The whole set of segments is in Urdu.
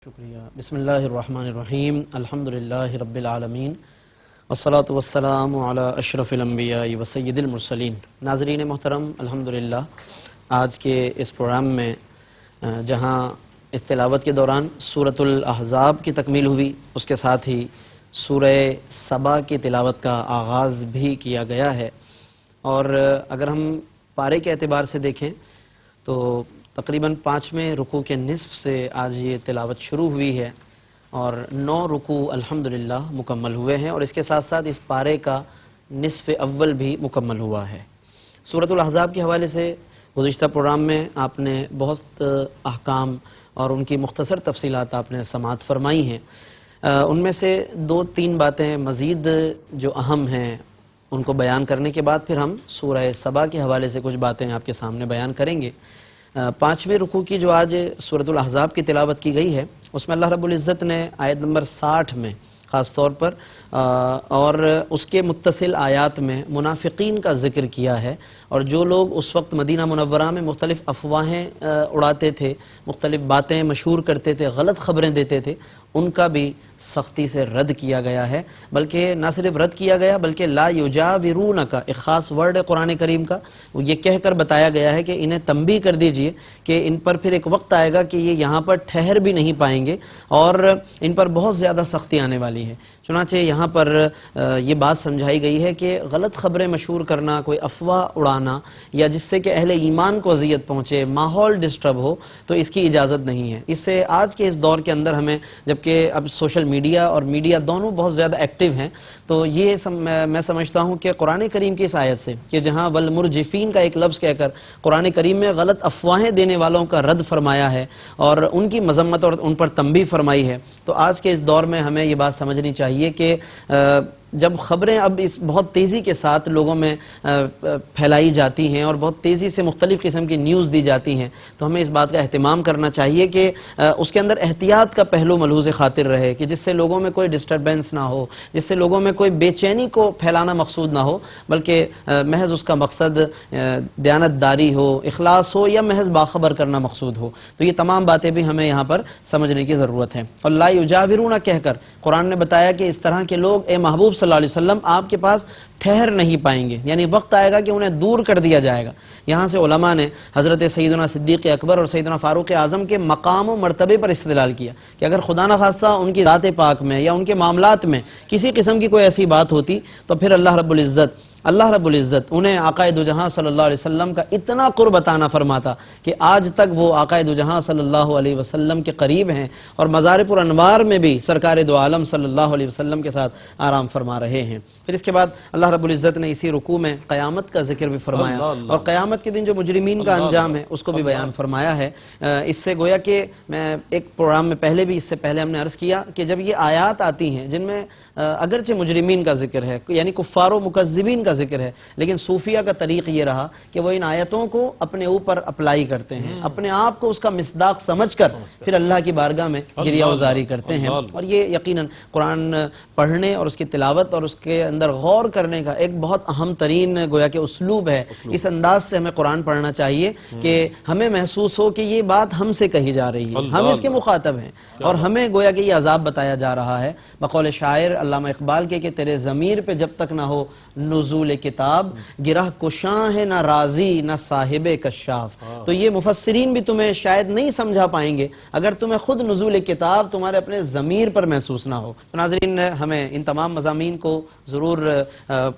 شکریہ۔ بسم اللہ الرحمن الرحیم، الحمدللہ رب العالمین، والصلاة والسلام علی اشرف الانبیاء وسید المرسلین۔ ناظرین محترم، الحمدللہ آج کے اس پروگرام میں جہاں اس تلاوت کے دوران سورۃ الاحزاب کی تکمیل ہوئی، اس کے ساتھ ہی سورہ سبا کی تلاوت کا آغاز بھی کیا گیا ہے، اور اگر ہم پارے کے اعتبار سے دیکھیں تو تقریباً 5ویں رکوع کے نصف سے آج یہ تلاوت شروع ہوئی ہے، اور 9 رکوع الحمدللہ مکمل ہوئے ہیں، اور اس کے ساتھ ساتھ اس پارے کا نصف اول بھی مکمل ہوا ہے۔ سورۃ الاحزاب کے حوالے سے گزشتہ پروگرام میں آپ نے بہت احکام اور ان کی مختصر تفصیلات آپ نے سماعت فرمائی ہیں۔ ان میں سے 2-3 باتیں مزید جو اہم ہیں ان کو بیان کرنے کے بعد پھر ہم سورہ سبا کے حوالے سے کچھ باتیں آپ کے سامنے بیان کریں گے۔ 5ویں رکوع کی جو آج سورۃ الاحزاب کی تلاوت کی گئی ہے، اس میں اللہ رب العزت نے آیت نمبر 60 میں خاص طور پر اور اس کے متصل آیات میں منافقین کا ذکر کیا ہے، اور جو لوگ اس وقت مدینہ منورہ میں مختلف افواہیں اڑاتے تھے، مختلف باتیں مشہور کرتے تھے، غلط خبریں دیتے تھے، ان کا بھی سختی سے رد کیا گیا ہے۔ بلکہ نہ صرف رد کیا گیا بلکہ لا یجاورونک ایک خاص ورڈ ہے قرآن کریم کا، وہ یہ کہہ کر بتایا گیا ہے کہ انہیں تنبیہ کر دیجئے کہ ان پر پھر ایک وقت آئے گا کہ یہ یہاں پر ٹھہر بھی نہیں پائیں گے، اور ان پر بہت زیادہ سختی آنے والی ہے۔ چنانچہ یہاں پر یہ بات سمجھائی گئی ہے کہ غلط خبریں مشہور کرنا، کوئی افواہ اڑانا، یا جس سے کہ اہل ایمان کو اذیت پہنچے، ماحول ڈسٹرب ہو، تو اس کی اجازت نہیں ہے۔ اس سے آج کے اس دور کے اندر ہمیں، جبکہ اب سوشل میڈیا اور میڈیا دونوں بہت زیادہ ایکٹیو ہیں، تو یہ میں سمجھتا ہوں کہ قرآن کریم کی اس آیت سے کہ جہاں والمرجفین کا ایک لفظ کہہ کر قرآن کریم میں غلط افواہیں دینے والوں کا رد فرمایا ہے اور ان کی مذمت اور ان پر تنبیہ فرمائی ہے، تو آج کے اس دور میں ہمیں یہ بات سمجھنی چاہیے کہ جب خبریں اب اس بہت تیزی کے ساتھ لوگوں میں پھیلائی جاتی ہیں اور بہت تیزی سے مختلف قسم کی نیوز دی جاتی ہیں، تو ہمیں اس بات کا اہتمام کرنا چاہیے کہ اس کے اندر احتیاط کا پہلو ملحوظ خاطر رہے، کہ جس سے لوگوں میں کوئی ڈسٹربنس نہ ہو، جس سے لوگوں میں کوئی بے چینی کو پھیلانا مقصود نہ ہو، بلکہ محض اس کا مقصد دیانت داری ہو، اخلاص ہو، یا محض باخبر کرنا مقصود ہو۔ تو یہ تمام باتیں بھی ہمیں یہاں پر سمجھنے کی ضرورت ہے۔ اور لا یجاورون کہہ کر قرآن نے بتایا کہ اس طرح کے لوگ اے محبوب صلی اللہ علیہ وسلم آپ کے پاس ٹھہر نہیں پائیں گے، یعنی وقت آئے گا کہ انہیں دور کر دیا جائے گا۔ یہاں سے علماء نے حضرت سیدنا صدیق اکبر اور سیدنا فاروق اعظم کے مقام و مرتبے پر استدلال کیا کہ اگر خدا نخواستہ ان کی ذات پاک میں یا ان کے معاملات میں کسی قسم کی کوئی ایسی بات ہوتی تو پھر اللہ رب العزت انہیں آقا دو جہاں صلی اللہ علیہ وسلم کا اتنا قرب عطا فرماتا کہ آج تک وہ آقا دو جہاں صلی اللہ علیہ وسلم کے قریب ہیں، اور مزار پر انوار میں بھی سرکار دو عالم صلی اللہ علیہ وسلم کے ساتھ آرام فرما رہے ہیں۔ پھر اس کے بعد اللہ رب العزت نے اسی رکوع میں قیامت کا ذکر بھی فرمایا، اور قیامت کے دن جو مجرمین کا انجام ہے اس کو بھی بیان فرمایا ہے۔ اس سے گویا کہ میں ایک پروگرام میں پہلے بھی، اس سے پہلے ہم نے عرض کیا کہ جب یہ آیات آتی ہیں جن میں اگرچہ مجرمین کا ذکر ہے، یعنی کفار و مکذبین کا ذکر ہے، لیکن صوفیہ کا طریق یہ رہا کہ وہ ان آیتوں کو اپنے اوپر اپلائی کرتے ہیں، اپنے آپ کو اس کا مصداق سمجھ کر پھر اللہ کی بارگاہ میں گریہ وزاری کرتے ہیں، اور یہ یقیناً قرآن پڑھنے اور اس کی تلاوت اور اس کے اندر غور کرنے کا ایک بہت اہم ترین گویا کہ اسلوب ہے۔ اس انداز سے ہمیں قرآن پڑھنا چاہیے کہ ہمیں محسوس ہو کہ یہ بات ہم سے کہی جا رہی ہے، ہم اس کے مخاطب ہیں، اور ہمیں گویا کہ یہ عذاب بتایا جا رہا ہے۔ بقول شاعر علامہ اقبال کے کہ تیرے ضمیر پہ جب تک نہ ہو نزول کتاب، گرہ کشاں ہے نہ راضی نہ صاحب کشاف۔ تو یہ مفسرین بھی تمہیں شاید نہیں سمجھا پائیں گے اگر تمہیں خود نزول کتاب تمہارے اپنے ضمیر پر محسوس نہ ہو۔ ناظرین، ہمیں ان تمام مضامین کو ضرور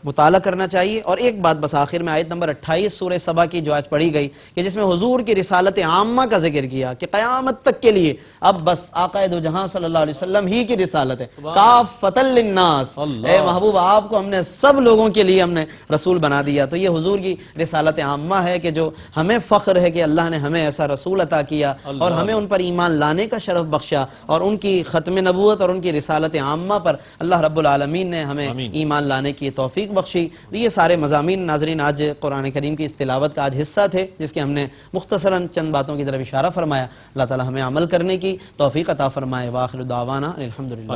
مطالعہ کرنا چاہیے۔ اور ایک بات بس آخر میں، آیت نمبر 28 سورہ سبا کی جو آج پڑھی گئی کہ جس میں حضور کی رسالت عامہ کا ذکر کیا کہ قیامت تک کے لیے اب بس آقا دو جہاں صلی اللہ علیہ وسلم ہی کی رسالت ہے، کافۃ للناس، اے محبوب آپ کو ہم نے سب لوگوں کے لیے ہم نے رسول بنا دیا۔ تو یہ حضور کی رسالت عامہ ہے کہ جو ہمیں فخر ہے کہ اللہ نے ہمیں ایسا رسول عطا کیا اور ہمیں ان پر ایمان لانے کا شرف بخشا، اور ان کی ختم نبوت اور ان کی رسالت عامہ پر اللہ رب العالمین نے ہمیں ایمان لانے کی توفیق بخشی۔ تو یہ سارے مضامین ناظرین آج قرآن کریم کی اس تلاوت کا آج حصہ تھے، جس کے ہم نے مختصراً چند باتوں کی طرف اشارہ فرمایا۔ اللہ تعالی ہمیں عمل کرنے کی توفیق عطا فرمائے۔ وآخر دعوانا الحمدللہ۔